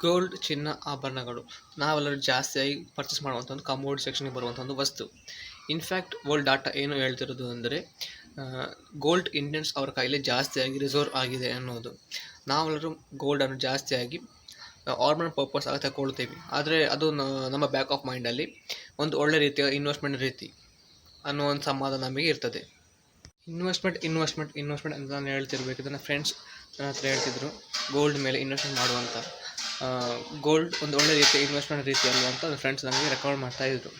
Gold ಚಿನ್ನ ಆಭರಣಗಳು ನಾವೆಲ್ಲರೂ ಜಾಸ್ತಿಯಾಗಿ ಪರ್ಚೇಸ್ ಮಾಡುವಂಥ ಒಂದು ಕಮೋಡ್ ಸೆಕ್ಷನ್ಗೆ ಬರುವಂಥ ಒಂದು ವಸ್ತು. ಇನ್ಫ್ಯಾಕ್ಟ್ ವರ್ಲ್ಡ್ ಡಾಟಾ ಏನು ಹೇಳ್ತಿರೋದು ಅಂದರೆ ಗೋಲ್ಡ್ ಇಂಡಿಯನ್ಸ್ ಅವರ ಕೈಲಿ ಜಾಸ್ತಿಯಾಗಿ ರಿಸರ್ವ್ ಆಗಿದೆ ಅನ್ನೋದು. ನಾವೆಲ್ಲರೂ ಗೋಲ್ಡನ್ನು ಜಾಸ್ತಿಯಾಗಿ ಆರ್ನಮೆಂಟ್ ಪರ್ಪಸ್ ಆಗಿ ತಗೊಳ್ತೀವಿ. ಆದರೆ ಅದು ನಮ್ಮ ಬ್ಯಾಕ್ ಆಫ್ ಮೈಂಡಲ್ಲಿ ಒಂದು ಒಳ್ಳೆ ರೀತಿಯ ಇನ್ವೆಸ್ಟ್ಮೆಂಟ್ ರೀತಿ ಅನ್ನೋ ಒಂದು ಸಮಾಧಾನ ನಮಗೆ ಇರ್ತದೆ. ಇನ್ವೆಸ್ಟ್ಮೆಂಟ್ ಅಂತ ನಾನು ಹೇಳ್ತಿರ್ಬೇಕು. ನನ್ನ ಫ್ರೆಂಡ್ಸ್ ನನ್ನ ಹತ್ರ ಹೇಳ್ತಿದ್ರು ಗೋಲ್ಡ್ ಮೇಲೆ ಇನ್ವೆಸ್ಟ್ಮೆಂಟ್ ಮಾಡುವಂಥ. ಗೋಲ್ಡ್ ಒಂದು ಒಳ್ಳೆ ರೀತಿಯ ಇನ್ವೆಸ್ಟ್ಮೆಂಟ್ ರೀತಿ ಅಲ್ವಾ ಅಂತ ನನ್ನ ಫ್ರೆಂಡ್ಸ್ ನನಗೆ ರೆಕಮೆಂಡ್ ಮಾಡ್ತಾಯಿದ್ರು.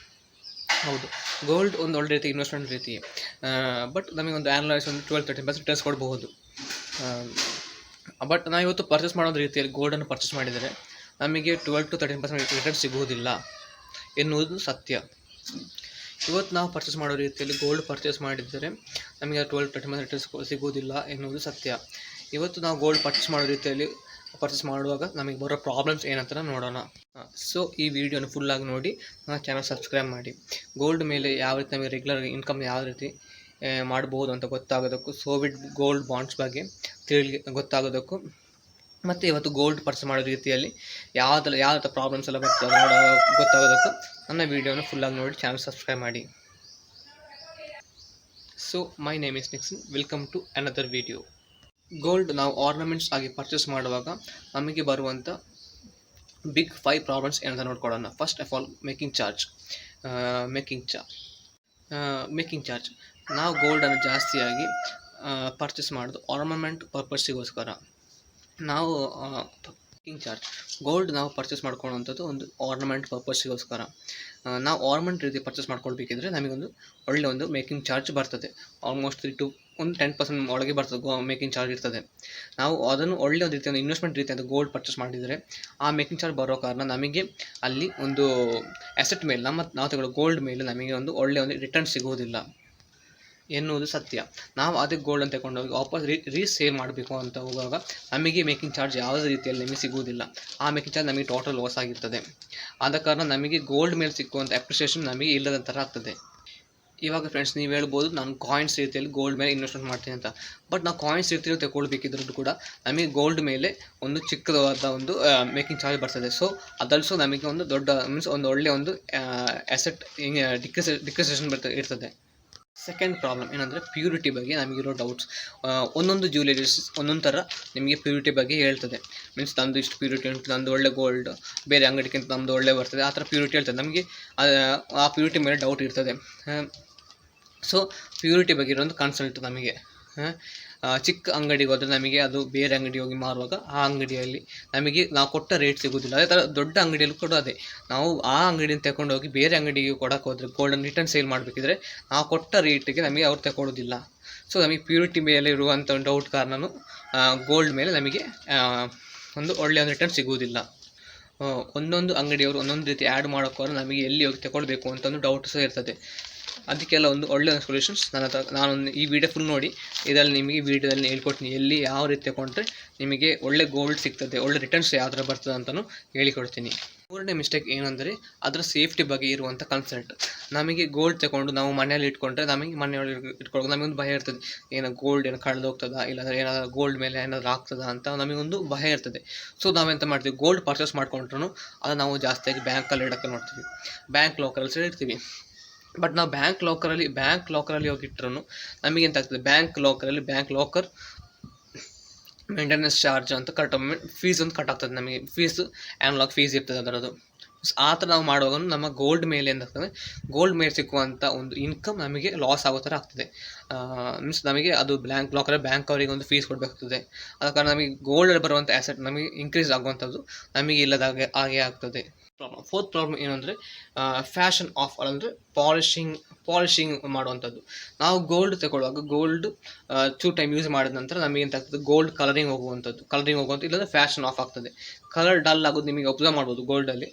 ಹೌದು, ಗೋಲ್ಡ್ ಒಂದು ಒಳ್ಳೆ ರೀತಿ ಇನ್ವೆಸ್ಟ್ಮೆಂಟ್ ರೀತಿ. ಬಟ್ ನಮಗೆ ಒಂದು ಆ್ಯನಲೈಸ್ ಒಂದು 12-13% ರಿಟರ್ನ್ಸ್ ಕೊಡಬಹುದು. ಬಟ್ ನಾವು ಇವತ್ತು ಪರ್ಚೇಸ್ ಮಾಡೋ ರೀತಿಯಲ್ಲಿ ಗೋಲ್ಡನ್ನು ಪರ್ಚೇಸ್ ಮಾಡಿದರೆ ನಮಗೆ 12-13% ರಿಟರ್ನ್ ಸಿಗುವುದಿಲ್ಲ ಎನ್ನುವುದು ಸತ್ಯ. ಇವತ್ತು ನಾವು ಪರ್ಚೇಸ್ ಮಾಡೋ ರೀತಿಯಲ್ಲಿ ಗೋಲ್ಡ್ ಪರ್ಚೇಸ್ ಮಾಡಿದರೆ ನಮಗೆ 12-13% ರಿಟರ್ನ್ಸ್ ಸಿಗುವುದಿಲ್ಲ ಎನ್ನುವುದು ಸತ್ಯ. ಇವತ್ತು ನಾವು ಗೋಲ್ಡ್ ಪರ್ಚೇಸ್ ಮಾಡೋ ರೀತಿಯಲ್ಲಿ ಪರ್ಚೇಸ್ ಮಾಡುವಾಗ ನಮಗೆ ಬರೋ ಪ್ರಾಬ್ಲಮ್ಸ್ ಏನಂತ ನೋಡೋಣ. ಸೊ ಈ ವಿಡಿಯೋನ ಫುಲ್ಲಾಗಿ ನೋಡಿ, ನನ್ನ ಚಾನಲ್ ಸಬ್ಸ್ಕ್ರೈಬ್ ಮಾಡಿ. ಗೋಲ್ಡ್ ಮೇಲೆ ಯಾವ ರೀತಿ ನಮಗೆ ರೆಗ್ಯುಲರ್ ಇನ್ಕಮ್ ಯಾವ ರೀತಿ ಮಾಡ್ಬೋದು ಅಂತ ಗೊತ್ತಾಗೋದಕ್ಕೂ, ಶೋಭಿಟ್ ಗೋಲ್ಡ್ ಬಾಂಡ್ಸ್ ಬಗ್ಗೆ ಗೊತ್ತಾಗೋದಕ್ಕೂ, ಮತ್ತು ಇವತ್ತು ಗೋಲ್ಡ್ ಪರ್ಚೇಸ್ ಮಾಡೋ ರೀತಿಯಲ್ಲಿ ಯಾವ ಪ್ರಾಬ್ಲಮ್ಸ್ ಎಲ್ಲ ಗೊತ್ತಾಗೋದಕ್ಕೂ ನನ್ನ ವಿಡಿಯೋನ ಫುಲ್ಲಾಗಿ ನೋಡಿ ಚಾನಲ್ ಸಬ್ಸ್ಕ್ರೈಬ್ ಮಾಡಿ. So my name is Nixon, welcome to another video. Gold ನಾವು ಆರ್ನಮೆಂಟ್ಸ್ ಆಗಿ ಪರ್ಚೇಸ್ ಮಾಡುವಾಗ ನಮಗೆ ಬರುವಂಥ ಬಿಗ್ 5 ಪ್ರಾಬ್ಲಮ್ಸ್ ಏನಂತ ನೋಡ್ಕೊಳ್ಳೋಣ. First of all making charge. ನಾವು ಗೋಲ್ಡನ್ನು ಜಾಸ್ತಿಯಾಗಿ ಪರ್ಚೇಸ್ ಮಾಡೋದು ಆರ್ನಮೆಂಟ್ ಪರ್ಪಸ್ಸಿಗೋಸ್ಕರ. ನಾವು ಮೇಕಿಂಗ್ ಚಾರ್ಜ್ ಗೋಲ್ಡ್ ನಾವು ಪರ್ಚೇಸ್ ಮಾಡ್ಕೊಳ್ಳುವಂಥದ್ದು ಒಂದು ಆರ್ನಮೆಂಟ್ ಪರ್ಪಸ್ಸಿಗೋಸ್ಕರ. ನಾವು ಆರ್ನಮೆಂಟ್ ರೀತಿ ಪರ್ಚೇಸ್ ಮಾಡ್ಕೊಳ್ಬೇಕಿದ್ರೆ ನಮಗೊಂದು ಒಳ್ಳೆ ಒಂದು ಮೇಕಿಂಗ್ ಚಾರ್ಜ್ ಬರ್ತದೆ. ಆಲ್ಮೋಸ್ಟ್ 3 to 10% ಒಳಗೆ ಬರ್ತದೆ ಮೇಕಿಂಗ್ ಚಾರ್ಜ್ ಇರ್ತದೆ. ನಾವು ಅದನ್ನು ಒಳ್ಳೆ ಒಂದು ರೀತಿಯ ಇನ್ವೆಸ್ಟ್ಮೆಂಟ್ ರೀತಿ ಅಂತ ಗೋಲ್ಡ್ ಪರ್ಚೇಸ್ ಮಾಡಿದರೆ ಆ ಮೇಕಿಂಗ್ ಚಾರ್ಜ್ ಬರೋ ಕಾರಣ ನಮಗೆ ಅಲ್ಲಿ ಒಂದು ಅಸೆಟ್ ಮೇಲೆ ನಾವು ತಗೊಳ್ಳೋ ಗೋಲ್ಡ್ ಮೇಲೆ ನಮಗೆ ಒಂದು ಒಳ್ಳೆಯ ಒಂದು ರಿಟರ್ನ್ ಸಿಗುವುದಿಲ್ಲ ಎನ್ನುವುದು ಸತ್ಯ. ನಾವು ಅದೇ ಗೋಲ್ಡನ್ನು ತಗೊಂಡೋಗಿ ವಾಪಸ್ ರೀಸೇಲ್ ಮಾಡಬೇಕು ಅಂತ ಹೋಗುವಾಗ ನಮಗೆ ಮೇಕಿಂಗ್ ಚಾರ್ಜ್ ಯಾವುದೇ ರೀತಿಯಲ್ಲಿ ನಮಗೆ ಸಿಗುವುದಿಲ್ಲ. ಆ ಮೇಕಿಂಗ್ ಚಾರ್ಜ್ ನಮಗೆ ಟೋಟಲ್ ಲಾಸ್ ಆಗಿರ್ತದೆ. ಆದ ಕಾರಣ ನಮಗೆ ಗೋಲ್ಡ್ ಮೇಲೆ ಸಿಕ್ಕುವಂಥ ಅಪ್ರಿಷಿಯೇಷನ್ ನಮಗೆ ಇಲ್ಲದ ಥರ ಆಗ್ತದೆ. ಇವಾಗ ಫ್ರೆಂಡ್ಸ್, ನೀವು ಹೇಳ್ಬೋದು ನಾನು ಕಾಯಿನ್ಸ್ ರೀತಿಯಲ್ಲಿ ಗೋಲ್ಡ್ ಮೇಲೆ ಇನ್ವೆಸ್ಟ್ಮೆಂಟ್ ಮಾಡ್ತೀನಿ ಅಂತ. ಬಟ್ ನಾವು ಕಾಯಿನ್ಸ್ ರೀತಿಯಲ್ಲಿ ತಗೊಳ್ಬೇಕಿದ್ರೂ ಕೂಡ ನಮಗೆ ಗೋಲ್ಡ್ ಮೇಲೆ ಒಂದು ಚಿಕ್ಕದಾದ ಒಂದು ಮೇಕಿಂಗ್ ಚಾರ್ಜ್ ಬರ್ತದೆ. ಸೊ ಅದಲ್ಸೋ ನಮಗೆ ಒಂದು ದೊಡ್ಡ ಒಂದು ಒಳ್ಳೆಯ ಒಂದು ಅಸೆಟ್ ಡಿಕ್ರಿಸೇಷನ್ ಇರ್ತದೆ. ಸೆಕೆಂಡ್ ಪ್ರಾಬ್ಲಮ್ ಏನಂದರೆ ಪ್ಯೂರಿಟಿ ಬಗ್ಗೆ ನಮಗಿರೋ ಡೌಟ್ಸ್. ಒಂದೊಂದು ಜ್ಯುವೆಲರೀಸ್ ಒಂದೊಂದು ಥರ ನಿಮಗೆ ಪ್ಯೂರಿಟಿ ಬಗ್ಗೆ ಹೇಳ್ತದೆ. ನಮ್ಮದು ಇಷ್ಟು ಪ್ಯೂರಿಟಿ ಉಂಟು, ನಮ್ಮದು ಒಳ್ಳೆ ಗೋಲ್ಡ್ ಬೇರೆ ಅಂಗಡಿಗಿಂತ ನಮ್ಮದು ಒಳ್ಳೆ ಬರ್ತದೆ, ಆ ಥರ ಪ್ಯೂರಿಟಿ ಹೇಳ್ತದೆ. ನಮಗೆ ಆ ಪ್ಯೂರಿಟಿ ಮೇಲೆ ಡೌಟ್ ಇರ್ತದೆ. ಸೊ ಪ್ಯೂರಿಟಿ ಬಗ್ಗೆ ಇರೋದು ಕನ್ಸಲ್ಟ್ ನಮಗೆ. ಚಿಕ್ಕ ಅಂಗಡಿಗೆ ಹೋದರೆ ನಮಗೆ ಅದು ಬೇರೆ ಅಂಗಡಿ ಹೋಗಿ ಮಾರುವಾಗ ಆ ಅಂಗಡಿಯಲ್ಲಿ ನಮಗೆ ನಾವು ಕೊಟ್ಟ ರೇಟ್ ಸಿಗೋದಿಲ್ಲ. ಅದೇ ಥರ ದೊಡ್ಡ ಅಂಗಡಿಯಲ್ಲೂ ಕೂಡ ಅದೇ, ನಾವು ಆ ಅಂಗಡಿಯನ್ನು ತಗೊಂಡೋಗಿ ಬೇರೆ ಅಂಗಡಿಗೆ ಕೊಡೋಕೆ ಹೋದರೆ ಗೋಲ್ಡನ್ನು ರಿಟರ್ನ್ ಸೇಲ್ ಮಾಡಬೇಕಿದ್ರೆ ನಾವು ಕೊಟ್ಟ ರೇಟಿಗೆ ನಮಗೆ ಅವ್ರು ತಗೊಳ್ಳೋದಿಲ್ಲ. ಸೊ ನಮಗೆ ಪ್ಯೂರಿಟಿ ಮೇಲೆ ಇರುವಂಥ ಒಂದು ಡೌಟ್ ಕಾರಣನೂ ಗೋಲ್ಡ್ ಮೇಲೆ ನಮಗೆ ಒಂದು ಒಳ್ಳೆಯ ಒಂದು ರಿಟರ್ನ್ ಸಿಗುವುದಿಲ್ಲ. ಒಂದೊಂದು ಅಂಗಡಿಯವರು ಒಂದೊಂದು ರೀತಿ ಆ್ಯಡ್ ಮಾಡೋಕ್ಕೋರು ನಮಗೆ ಎಲ್ಲಿ ಹೋಗಿ ತಗೊಳ್ಬೇಕು ಅಂತ ಒಂದು ಡೌಟ್ ಸಹ ಇರ್ತದೆ. ಅದಕ್ಕೆಲ್ಲ ಒಂದು ಒಳ್ಳೆಯ ಸೊಲ್ಯೂಷನ್ಸ್ ನಾನೊಂದು ಈ ವಿಡಿಯೋ ಫುಲ್ ನೋಡಿ, ಇದರಲ್ಲಿ ನಿಮಗೆ ವಿಡಿಯೋದಲ್ಲಿ ಹೇಳ್ಕೊಡ್ತೀನಿ ಎಲ್ಲಿ ಯಾವ ರೀತಿ ತಗೊಂಡ್ರೆ ನಿಮಗೆ ಒಳ್ಳೆ ಗೋಲ್ಡ್ ಸಿಗ್ತದೆ, ಒಳ್ಳೆ ರಿಟರ್ನ್ಸ್ ಯಾವ ಥರ ಬರ್ತದೆ ಅಂತಲೂ ಹೇಳಿಕೊಡ್ತೀನಿ. ಮೂರನೇ ಮಿಸ್ಟೇಕ್ ಏನಂದರೆ ಅದರ ಸೇಫ್ಟಿ ಬಗ್ಗೆ ಇರುವಂಥ ಕನ್ಸಲ್ಟ್. ನಮಗೆ ಗೋಲ್ಡ್ ತಗೊಂಡು ನಾವು ಮನೆಯಲ್ಲಿ ಇಟ್ಕೊಂಡ್ರೆ ನಮಗೆ ಮನೆಯೊಳಗೆ ಇಟ್ಕೊಳ್ಳೋದು ನಮಗೊಂದು ಭಯ ಇರ್ತದೆ. ಏನೋ ಗೋಲ್ಡ್ ಏನೋ ಕಳೆದು ಹೋಗ್ತದಾ, ಇಲ್ಲಾಂದರೆ ಏನಾದರೂ ಗೋಲ್ಡ್ ಮೇಲೆ ಏನಾದರೂ ಆಗ್ತದಾ ಅಂತ ನಮಗೊಂದು ಭಯ ಇರ್ತದೆ. ಸೊ ನಾವೆಂತ ಮಾಡ್ತೀವಿ, ಗೋಲ್ಡ್ ಪರ್ಚೇಸ್ ಮಾಡ್ಕೊಂಡ್ರೂ ಅದು ನಾವು ಜಾಸ್ತಿಯಾಗಿ ಬ್ಯಾಂಕಲ್ಲಿ ಇಡೋಕ್ಕೆ ನೋಡ್ತೀವಿ, ಬ್ಯಾಂಕ್ ಲಾಕರಲ್ಲಿ ಸಹ ಇಡ್ತೀವಿ. ಬಟ್ ನಾವು ಬ್ಯಾಂಕ್ ಲಾಕರಲ್ಲಿ ಹೋಗಿಟ್ರು ನಮಗೆ ಎಂತ ಆಗ್ತದೆ, ಬ್ಯಾಂಕ್ ಲಾಕರ್ ಮೇಂಟೆನೆನ್ಸ್ ಚಾರ್ಜ್ ಅಂತ ಫೀಸ್ ಒಂದು ಕಟ್ ಆಗ್ತದೆ. ನಮಗೆ ಆ್ಯನ್ಲಾಗ್ ಫೀಸ್ ಇರ್ತದೆ ಅದರದ್ದು. ಆ ಥರ ನಾವು ಮಾಡುವಾಗ ನಮ್ಮ ಗೋಲ್ಡ್ ಮೇಲೆ ಏನಾಗ್ತದೆ, ಗೋಲ್ಡ್ ಮೇಲೆ ಸಿಕ್ಕುವಂಥ ಒಂದು ಇನ್ಕಮ್ ನಮಗೆ ಲಾಸ್ ಆಗೋ ಥರ ಆಗ್ತದೆ. ನಮಗೆ ಅದು ಬ್ಯಾಂಕ್ ಅವರಿಗೆ ಒಂದು ಫೀಸ್ ಕೊಡಬೇಕಾಗ್ತದೆ. ಆದ ಕಾರಣ ನಮಗೆ ಗೋಲ್ಡಲ್ಲಿ ಬರುವಂಥ ಆ್ಯಸೆಟ್ ನಮಗೆ ಇನ್ಕ್ರೀಸ್ ಆಗುವಂಥದ್ದು ನಮಗೆ ಇಲ್ಲದಾಗೆ ಹಾಗೆ ಆಗ್ತದೆ. ಫೋರ್ತ್ ಪ್ರಾಬ್ಲಮ್ ಏನಂದರೆ ಫ್ಯಾಷನ್ ಆಫ್ ಅಂದರೆ ಪಾಲಿಶಿಂಗ್ ಮಾಡುವಂಥದ್ದು. ನಾವು ಗೋಲ್ಡ್ ತಗೊಳ್ಳುವಾಗ ಗೋಲ್ಡ್ ಟೈಮ್ ಯೂಸ್ ಮಾಡಿದ ನಂತರ ನಮಗೆ ಎಂತ ಆಗ್ತದೆ, ಗೋಲ್ಡ್ ಕಲರಿಂಗ್ ಹೋಗುವಂಥದ್ದು ಇಲ್ಲಾಂದರೆ ಫ್ಯಾಷನ್ ಆಫ್ ಆಗ್ತದೆ. ಕಲರ್ ಡಲ್ ಆಗೋದು ನಿಮಗೆ ಅಬ್ಸರ್ವ್ ಮಾಡ್ಬೋದು ಗೋಲ್ಡಲ್ಲಿ.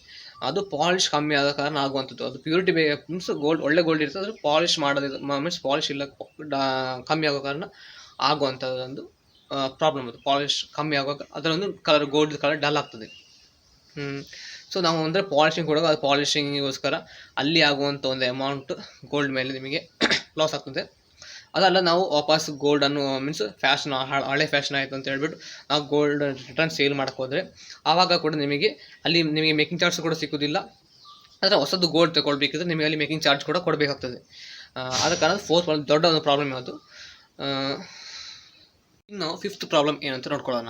ಅದು ಪಾಲಿಶ್ ಕಮ್ಮಿ ಆದ ಕಾರಣ ಆಗುವಂಥದ್ದು. ಅದು ಪ್ಯೂರಿಟಿ ಒಳ್ಳೆ ಗೋಲ್ಡ್ ಇರ್ತದೆ, ಅದು ಪಾಲಿಶ್ ಮಾಡೋದು ಪಾಲಿಶ್ ಇಲ್ಲ ಕಮ್ಮಿ ಆಗೋ ಕಾರಣ ಆಗುವಂಥದ್ದೊಂದು ಪ್ರಾಬ್ಲಮ್. ಅದು ಪಾಲಿಶ್ ಕಮ್ಮಿ ಆಗುವಾಗ ಅದರೊಂದು ಗೋಲ್ಡ್ ಕಲರ್ ಡಲ್ ಆಗ್ತದೆ. ಸೊ ನಾವು ಅಂದರೆ ಪಾಲಿಶಿಂಗ್ ಕೊಡುವಾಗ ಅದು ಪಾಲಿಶಿಂಗಿಗೋಸ್ಕರ ಅಲ್ಲಿ ಆಗುವಂಥ ಒಂದು ಅಮೌಂಟ್ ಗೋಲ್ಡ್ ಮೇಲೆ ನಿಮಗೆ ಲಾಸ್ ಆಗ್ತದೆ. ಅದಲ್ಲ ನಾವು ವಾಪಸ್ ಗೋಲ್ಡನ್ನು ಮೀನ್ಸ್ ಫ್ಯಾಷನ್ ಹಳೆ ಫ್ಯಾಷನ್ ಆಯಿತು ಅಂತ ಹೇಳ್ಬಿಟ್ಟು ನಾವು ಗೋಲ್ಡ್ ರಿಟರ್ನ್ ಸೇಲ್ ಮಾಡೋಕ್ಕೆ ಹೋದರೆ ಆವಾಗ ಕೂಡ ನಿಮಗೆ ಅಲ್ಲಿ ನಿಮಗೆ ಮೇಕಿಂಗ್ ಚಾರ್ಜ್ ಕೂಡ ಸಿಗೋದಿಲ್ಲ. ಆದರೆ ಹೊಸದು ಗೋಲ್ಡ್ ತಗೊಳ್ಬೇಕಿದ್ರೆ ನಿಮಗೆ ಅಲ್ಲಿ ಮೇಕಿಂಗ್ ಚಾರ್ಜ್ ಕೂಡ ಕೊಡಬೇಕಾಗ್ತದೆ. ಆದ ಕಾರಣ ಫೋರ್ತ್ ದೊಡ್ಡ ಒಂದು ಪ್ರಾಬ್ಲಮ್ ಯಾವುದು. ಇನ್ನು ಫಿಫ್ತ್ ಪ್ರಾಬ್ಲಮ್ ಏನಂತ ನೋಡ್ಕೊಳ್ಳೋಣ.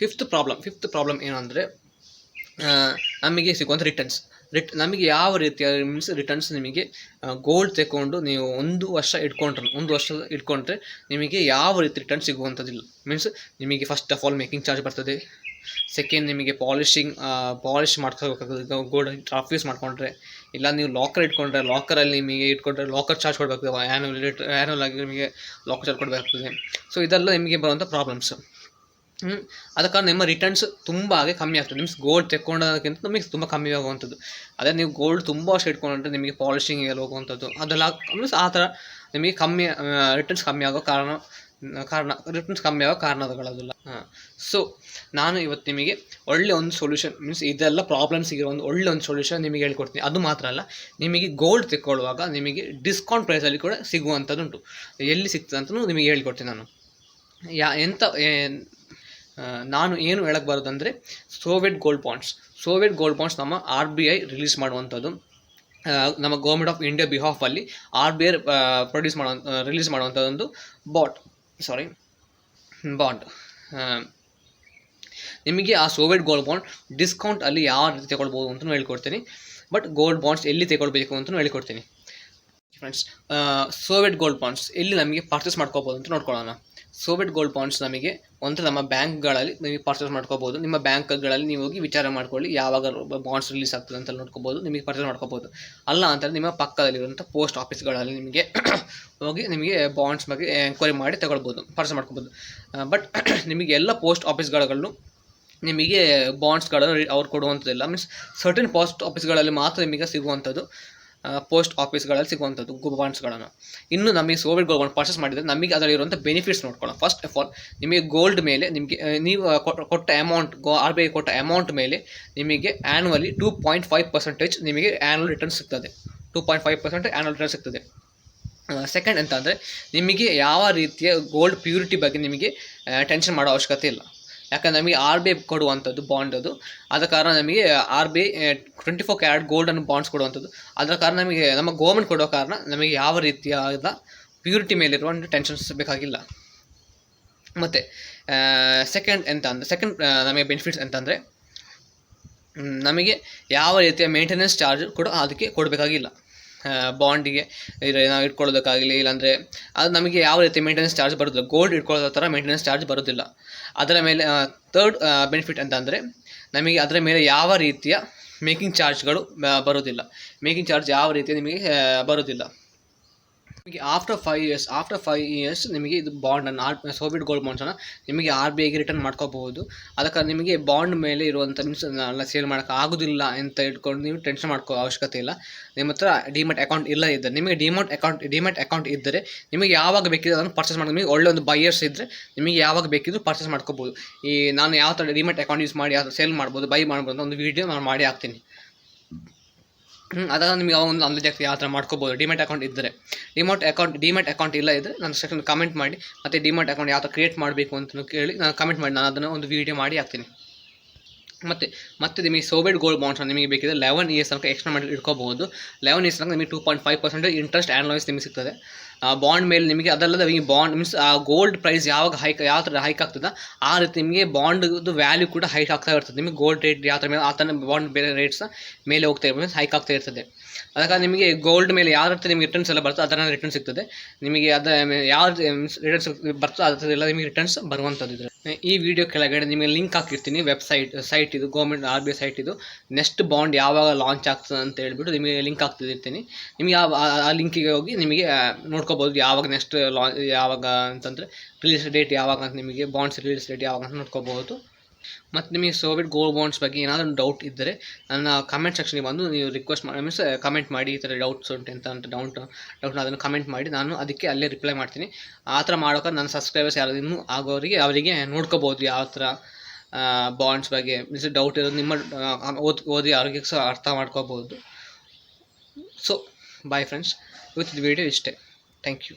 ಫಿಫ್ತ್ ಪ್ರಾಬ್ಲಮ್ ಏನು ಅಂದರೆ ನಮಗೆ ಸಿಗುವಂಥ ರಿಟರ್ನ್ಸ್. ನಮಗೆ ಯಾವ ರೀತಿಯ ಮೀನ್ಸ್ ರಿಟರ್ನ್ಸ್ ನಿಮಗೆ ಗೋಲ್ಡ್ ತಗೊಂಡು ನೀವು ಒಂದು ವರ್ಷ ಇಟ್ಕೊಂಡ್ರೆ ನಿಮಗೆ ಯಾವ ರೀತಿ ರಿಟರ್ನ್ ಸಿಗುವಂಥದ್ದಿಲ್ಲ. ಮೀನ್ಸ್ ನಿಮಗೆ first of all making charge ಬರ್ತದೆ. ಸೆಕೆಂಡ್ ನಿಮಗೆ ಪಾಲಿಶ್ ಮಾಡ್ಕೋಬೇಕಾಗ್ತದೆ ಗೋಲ್ಡ್ ಆಫೀಸ್ ಮಾಡಿಕೊಂಡ್ರೆ. ಇಲ್ಲ ನೀವು ಲಾಕರ್ ಇಟ್ಕೊಂಡ್ರೆ ಲಾಕರಲ್ಲಿ ನಿಮಗೆ ಲಾಕರ್ ಚಾರ್ಜ್ ಕೊಡಬೇಕಾಗ್ತದೆ. ಆ್ಯನ್ಯುವಲ್ ಆಗಿ ನಿಮಗೆ ಲಾಕರ್ ಚಾರ್ಜ್ ಕೊಡಬೇಕಾಗ್ತದೆ. ಸೊ ಇದೆಲ್ಲ ನಿಮಗೆ ಬರುವಂಥ ಪ್ರಾಬ್ಲಮ್ಸ್. ಆದ ಕಾರಣ ನಿಮ್ಮ ರಿಟರ್ನ್ಸ್ ತುಂಬ ಕಮ್ಮಿ ಆಗ್ತದೆ. ಮೀನ್ಸ್ ಗೋಲ್ಡ್ ತೆಕ್ಕೊಂಡೋದಕ್ಕಿಂತ ನಮಗೆ ತುಂಬ ಕಮ್ಮಿ ಆಗುವಂಥದ್ದು. ಅದೇ ನೀವು ಗೋಲ್ಡ್ ತುಂಬ ವರ್ಷ ಇಟ್ಕೊಂಡ್ರೆ ನಿಮಗೆ ಪಾಲಿಶಿಂಗ್ ಹೋಗುವಂಥದ್ದು ಅದೆಲ್ಲ ಮೀನ್ಸ್ ಆ ಥರ ನಿಮಗೆ ಕಮ್ಮಿ ರಿಟರ್ನ್ಸ್ ಕಮ್ಮಿ ಆಗೋ ಕಾರಣಗಳದಲ್ಲ. ಸೊ ನಾನು ಇವತ್ತು ನಿಮಗೆ ಒಳ್ಳೆ ಒಂದು ಸೊಲ್ಯೂಷನ್ ಮೀನ್ಸ್ ಇದೆಲ್ಲ ಪ್ರಾಬ್ಲಮ್ಸಿಗೆ ಒಳ್ಳೆ ಒಂದು ಸೊಲ್ಯೂಷನ್ ನಿಮಗೆ ಹೇಳ್ಕೊಡ್ತೀನಿ. ಅದು ಮಾತ್ರ ಅಲ್ಲ, ನಿಮಗೆ ಗೋಲ್ಡ್ ತೆಕ್ಕೊಳ್ಳುವಾಗ ನಿಮಗೆ ಡಿಸ್ಕೌಂಟ್ ಪ್ರೈಸಲ್ಲಿ ಕೂಡ ಸಿಗುವಂಥದ್ದುಂಟು. ಎಲ್ಲಿ ಸಿಗ್ತದೆ ಅಂತಲೂ ನಿಮಗೆ ಹೇಳ್ಕೊಡ್ತೀನಿ ನಾನು. ನಾನು ಏನು ಹೇಳಕ್ಕೆ ಬರೋದಂದರೆ ಸೋವಿಯಟ್ ಗೋಲ್ಡ್ ಬಾಂಡ್ಸ್ ನಮ್ಮ RBI ರಿಲೀಸ್ ಮಾಡುವಂಥದ್ದು. ನಮ್ಮ ಗೌರ್ಮೆಂಟ್ ಆಫ್ ಇಂಡಿಯಾ ಬಿಹಾಫಲ್ಲಿ RBI ರಿಲೀಸ್ ಮಾಡುವಂಥದ್ದೊಂದು ಬಾಂಡ್. ನಿಮಗೆ ಆ ಸೋವಿಯಟ್ ಗೋಲ್ಡ್ ಬಾಂಡ್ ಡಿಸ್ಕೌಂಟಲ್ಲಿ ಯಾವ ರೀತಿ ತಗೊಳ್ಬೋದು ಅಂತಲೂ ಹೇಳ್ಕೊಡ್ತೀನಿ. ಬಟ್ ಗೋಲ್ಡ್ ಬಾಂಡ್ಸ್ ಎಲ್ಲಿ ತಗೊಳ್ಬೇಕು ಅಂತಲೂ ಹೇಳ್ಕೊಡ್ತೀನಿ ಫ್ರೆಂಡ್ಸ್. ಸೋವಿಯಟ್ ಗೋಲ್ಡ್ ಬಾಂಡ್ಸ್ ಎಲ್ಲಿ ನಮಗೆ ಪರ್ಚೇಸ್ ಮಾಡ್ಕೋಬೋದು ಅಂತ ನೋಡ್ಕೊಳ್ಳೋಣ. ಸೋವಿಯಟ್ ಗೋಲ್ಡ್ ಬಾಂಡ್ಸ್ ನಮಗೆ ಒಂದು ನಮ್ಮ ಬ್ಯಾಂಕ್ಗಳಲ್ಲಿ ನೀವು ಪರ್ಚೇಸ್ ಮಾಡ್ಕೋಬೋದು. ನಿಮ್ಮ ಬ್ಯಾಂಕ್ಗಳಲ್ಲಿ ನೀವು ಹೋಗಿ ವಿಚಾರ ಮಾಡ್ಕೊಳ್ಳಿ ಯಾವಾಗ ಬಾಂಡ್ಸ್ ರಿಲೀಸ್ ಆಗ್ತದೆ ಅಂತ ನೋಡ್ಕೋಬೋದು, ನಿಮಗೆ ಪರ್ಚೇಸ್ ಮಾಡ್ಕೋಬೋದು. ಅಲ್ಲ ಅಂತಂದರೆ ನಿಮ್ಮ ಪಕ್ಕದಲ್ಲಿರುವಂಥ ಪೋಸ್ಟ್ ಆಫೀಸ್ಗಳಲ್ಲಿ ನಿಮಗೆ ಹೋಗಿ ನಿಮಗೆ ಬಾಂಡ್ಸ್ ಬಗ್ಗೆ ಎಂಕ್ವೈರಿ ಮಾಡಿ ಪರ್ಚೇಸ್ ಮಾಡ್ಕೋಬೋದು. ಬಟ್ ನಿಮಗೆ ಎಲ್ಲ ಪೋಸ್ಟ್ ಆಫೀಸ್ಗಳು ನಿಮಗೆ ಬಾಂಡ್ಸ್ಗಳನ್ನು ಅವ್ರು ಕೊಡುವಂಥದ್ದಿಲ್ಲ. ಮೀನ್ಸ್ ಸರ್ಟನ್ ಪೋಸ್ಟ್ ಆಫೀಸ್ಗಳಲ್ಲಿ ಮಾತ್ರ ನಿಮಗೆ ಸಿಗುವಂಥದ್ದು ಬಾಂಡ್ಸ್ಗಳನ್ನು. ಇನ್ನು ನಮಗೆ ಸೋವಿಯಟ್ ಗೋಲ್ಡ್ ಬಾಂಡ್ ಪರ್ಚೇಸ್ ಮಾಡಿದರೆ ನಮಗೆ ಅದರಲ್ಲಿರುವಂಥ ಬೆನಿಫಿಟ್ಸ್ ನೋಡ್ಕೊಳ್ಳೋಣ. ಫಸ್ಟ್ ಆಫ್ ಆಲ್ ನಿಮಗೆ ಗೋಲ್ಡ್ ಮೇಲೆ ನಿಮಗೆ ನೀವು ಕೊಟ್ಟ ಅಮೌಂಟ್ RBI ಕೊಟ್ಟ ಅಮೌಂಟ್ ಮೇಲೆ ನಿಮಗೆ ಆ್ಯನ್ಯುವಲಿ 2.5% ನಿಮಗೆ ಆ್ಯನ್ಯುವಲ್ ರಿಟರ್ನ್ ಸಿಗ್ತದೆ. 2.5% ಆ್ಯನ್ಯುವಲ್ ರಿಟರ್ನ್ ಸಿಗ್ತದೆ. ಸೆಕೆಂಡ್ ಅಂತ ಅಂದರೆ ನಿಮಗೆ ಯಾವ ರೀತಿಯ ಗೋಲ್ಡ್ ಪ್ಯೂರಿಟಿ ಬಗ್ಗೆ ನಿಮಗೆ ಟೆನ್ಷನ್ ಮಾಡೋ ಅವಶ್ಯಕತೆ ಇಲ್ಲ. ಯಾಕಂದರೆ ನಮಗೆ RBI ಕೊಡುವಂಥದ್ದು ಬಾಂಡ್ ಅದು. ಆದ ಕಾರಣ ನಮಗೆ RBI 24 ಕ್ಯಾರೆಟ್ ಗೋಲ್ಡನ್ನು ಬಾಂಡ್ಸ್ ಕೊಡುವಂಥದ್ದು. ಅದರ ಕಾರಣ ನಮಗೆ ನಮ್ಮ ಗೌರ್ಮೆಂಟ್ ಕೊಡೋ ಕಾರಣ ನಮಗೆ ಯಾವ ರೀತಿಯಾದ ಪ್ಯೂರಿಟಿ ಮೇಲಿರುವ ಟೆನ್ಷನ್ಸ್ ಬೇಕಾಗಿಲ್ಲ. ಮತ್ತು ಸೆಕೆಂಡ್ ನಮಗೆ ಬೆನಿಫಿಟ್ಸ್ ಅಂತಂದರೆ ನಮಗೆ ಯಾವ ರೀತಿಯ ಮೇಂಟೆನೆನ್ಸ್ ಚಾರ್ಜ್ ಕೂಡ ಅದಕ್ಕೆ ಕೊಡಬೇಕಾಗಿಲ್ಲ. ಬಾಂಡಿಗೆ ನಾವು ಇಟ್ಕೊಳ್ಳೋದಕ್ಕಾಗಲಿ ಇಲ್ಲಾಂದರೆ ಅದು ನಮಗೆ ಯಾವ ರೀತಿ ಮೇಂಟೆನೆನ್ಸ್ ಚಾರ್ಜ್ ಬರೋದಿಲ್ಲ. ಗೋಲ್ಡ್ ಇಟ್ಕೊಳ್ಳೋ ಥರ ಮೇಂಟೆನೆನ್ಸ್ ಚಾರ್ಜ್ ಬರೋದಿಲ್ಲ. ಅದರ ಮೇಲೆ ಥರ್ಡ್ ಬೆನಿಫಿಟ್ ಅಂತಂದರೆ ನಮಗೆ ಅದರ ಮೇಲೆ ಯಾವ ರೀತಿಯ ಮೇಕಿಂಗ್ ಚಾರ್ಜ್ಗಳು ಬರೋದಿಲ್ಲ. ಮೇಕಿಂಗ್ ಚಾರ್ಜ್ ಯಾವ ರೀತಿ ನಿಮಗೆ ಬರೋದಿಲ್ಲ. ನಿಮಗೆ ಆಫ್ಟರ್ 5 ಇಯರ್ಸ್ ನಿಮಗೆ ಇದು ಬಾಂಡನ್ನು ಸೋವಿಯಟ್ ಗೋಲ್ಡ್ ಬಾಂಡ್ಸನ್ನು ನಿಮಗೆ RBIಗೆ ರಿಟರ್ನ್ ಮಾಡ್ಕೋಬಹುದು. ಅದಕ್ಕೆ ನಿಮಗೆ ಬಾಂಡ್ ಮೇಲೆ ಇರುವಂಥ ಮೀನ್ಸ್ ಎಲ್ಲ ಸೇಲ್ ಮಾಡೋಕ್ಕೆ ಆಗೋದಿಲ್ಲ ಅಂತ ಇಟ್ಕೊಂಡು ನೀವು ಟೆನ್ಷನ್ ಮಾಡ್ಕೋ ಅವಶ್ಯಕತೆ ಇಲ್ಲ. ನಿಮ್ಮ ಹತ್ರ ಡಿಮ್ಯಾಟ್ ಅಕೌಂಟ್ ಇಲ್ಲ ಇದ್ದರೆ ನಿಮಗೆ ಡಿಮ್ಯಾಟ್ ಅಕೌಂಟ್ ಇದ್ದರೆ ನಿಮಗೆ ಯಾವಾಗ ಬೇಕಿದ್ರೆ ಅದನ್ನು ಪರ್ಚೇಸ್ ಮಾಡೋದು. ನಿಮಗೆ ಒಳ್ಳೆ ಒಂದು ಬೈಯರ್ಸ್ ಇದ್ದರೆ ನಿಮಗೆ ಯಾವಾಗ ಬೇಕಿದ್ದರೂ ಪರ್ಚೇಸ್ ಮಾಡ್ಕೋಬೋದು. ನಾನು ಯಾವ ಥರ ಡಿಮ್ಯಾಟ್ ಅಕೌಂಟ್ ಯೂಸ್ ಮಾಡಿ ಯಾವ ಥರ ಸೇಲ್ ಮಾಡ್ಬೋದು ಬೈ ಮಾಡ್ಬೋದು ಅಂತ ಒಂದು ವೀಡಿಯೋ ನಾನು ಮಾಡಿ ಹಾಕ್ತೀನಿ. ಅದನ್ನು ನಿಮಗೆ ಒಂದು ನಾಲೆಜ್ ಆಗ್ತದೆ ಯಾವ ಥರ ಮಾಡ್ಕೋಬೋದು ಡಿಮ್ಯಾಟ್ ಅಕೌಂಟ್ ಇದ್ದರೆ. ಡಿಮ್ಯಾಟ್ ಅಕೌಂಟ್ ಇಲ್ಲ ಇದ್ದರೆ ನಾನು ಸೆಕ್ಷನ್ ಕಮೆಂಟ್ ಮಾಡಿ ಮತ್ತು ಡಿಮ್ಯಾಟ್ ಅಕೌಂಟ್ ಯಾವ ಥರ ಕ್ರಿಯೇಟ್ ಮಾಡಬೇಕು ಅಂತ ಕೇಳಿ ನಾನು ಕಮೆಂಟ್ ಮಾಡಿ ನಾನು ಅದನ್ನು ಒಂದು ವೀಡಿಯೋ ಮಾಡಿ ಹಾಕ್ತೀನಿ. ಮತ್ತು ನಿಮಗೆ ಸೋವಿಯಟ್ ಗೋಲ್ಡ್ ಬಾಂಡ್ಸ್ ನಿಮಗೆ ಬೇಕಿದ್ರೆ 11 ಇಯರ್ಸ್ ತನಕ ಎಕ್ಸ್ಟೆಂಡ್ ಮಾಡಿ ಇಟ್ಕೋಬಹುದು. 11 ಇಯರ್ಸ್ ತನಕ ನಿಮಗೆ 2.5% ಇಂಟ್ರೆಸ್ಟ್ ಆ್ಯನ್ಯುವಲೈಸ್ ನಿಮಗೆ ಸಿಗ್ತದೆ ಬಾಂಡ್ ಮೇಲೆ. ನಿಮಗೆ ಅದಲ್ಲದೆ ಈ ಬಾಂಡ್ ಮೀನ್ಸ್ ಆ ಗೋಲ್ಡ್ ಪ್ರೈಸ್ ಯಾವ ಥರ ಹೈಕ್ ಆಗ್ತದೆ ಆ ರೀತಿ ನಿಮಗೆ ಬಾಂಡ್ದು ವ್ಯಾಲ್ಯೂ ಕೂಡ ಹೈಕ್ ಆಗ್ತಾ ಇರ್ತದೆ. ನಿಮಗೆ ಗೋಲ್ಡ್ ರೇಟ್ ಯಾವ ಥರ ಮೇಲೆ ಆ ಥರ ಬಾಂಡ್ ಬೇರೆ ರೇಟ್ಸ್ ಮೇಲೆ ಹೋಗ್ತಾ ಇರ್ತದೆ, ಹೈಕ್ ಆಗ್ತಾ ಇರ್ತದೆ. ಅದಕ್ಕೆ ನಿಮಗೆ ಗೋಲ್ಡ್ ಮೇಲೆ ಯಾವ ರೀತಿ ನಿಮಗೆ ರಿಟರ್ನ್ಸ್ ಎಲ್ಲ ಬರ್ತದೆ ಅದರ ರಿಟರ್ನ್ ಸಿಗ್ತದೆ. ನಿಮಗೆ ಯಾವ ರಿಟರ್ನ್ಸ್ ಬರ್ತದೆ ಅದರದೆಲ್ಲ ನಿಮಗೆ ರಿಟರ್ನ್ಸ್ ಬರುವಂಥದ್ದು. ಈ ವಿಡಿಯೋ ಕೆಳಗಡೆ ನಿಮಗೆ ಲಿಂಕ್ ಹಾಕಿರ್ತೀನಿ. ಸೈಟ್ ಇದು ಗೌರ್ಮೆಂಟ್ RBI ಸೈಟ್ ಇದು. ನೆಕ್ಸ್ಟ್ ಬಾಂಡ್ ಯಾವಾಗ ಲಾಂಚ್ ಆಗ್ತದೆ ಅಂತ ಹೇಳ್ಬಿಟ್ಟು ನಿಮಗೆ ಲಿಂಕ್ ಹಾಕ್ತಿರ್ತೀನಿ. ನಿಮಗೆ ಆ ಲಿಂಕಿಗೆ ಹೋಗಿ ನಿಮಗೆ ನೋಡ್ಕೋಬೋದು ಯಾವಾಗ ನೆಕ್ಸ್ಟ್ ಯಾವಾಗ ಅಂತಂದರೆ ರಿಲೀಸ್ ಡೇಟ್ ಯಾವಾಗ ಅಂತ ನಿಮಗೆ ಬಾಂಡ್ಸ್ ರಿಲೀಸ್ ಡೇಟ್ ಯಾವಾಗ ಅಂತ ನೋಡ್ಕೋಬೋದು. ಮತ್ತು ನಿಮಗೆ ಸೋವಿಯಟ್ ಗೋಲ್ಡ್ ಬಾಂಡ್ಸ್ ಬಗ್ಗೆ ಏನಾದರೂ ಡೌಟ್ ಇದ್ದರೆ ನನ್ನ ಕಮೆಂಟ್ ಸೆಕ್ಷನ್ಗೆ ಬಂದು ನೀವು ರಿಕ್ವೆಸ್ಟ್ ಮಾಡಿ ಮೀನ್ಸ್ ಕಮೆಂಟ್ ಮಾಡಿ ಈ ಥರ ಡೌಟ್ಸ್ ಉಂಟು ಅಂತ ಡೌಟ್ನ ಅದನ್ನು ಕಮೆಂಟ್ ಮಾಡಿ ನಾನು ಅದಕ್ಕೆ ಅಲ್ಲೇ ರಿಪ್ಲೈ ಮಾಡ್ತೀನಿ. ಆ ಥರ ಮಾಡೋಕೆ ನನ್ನ ಸಬ್ಸ್ಕ್ರೈಬರ್ಸ್ ಯಾರು ಇನ್ನೂ ಅವರಿಗೆ ನೋಡ್ಕೋಬೋದು ಯಾವ ಥರ ಬಾಂಡ್ಸ್ ಬಗ್ಗೆ ಮೀನ್ಸ್ ಡೌಟ್ ಇರೋದು ನಿಮ್ಮ ಓದಿ ಅವ್ರಿಗೆ ಸಹ ಅರ್ಥ ಮಾಡ್ಕೋಬೋದು. ಸೊ ಬಾಯ್ ಫ್ರೆಂಡ್ಸ್, ಇವತ್ತಿನ ವಿಡಿಯೋ ಇಷ್ಟೇ. Thank you.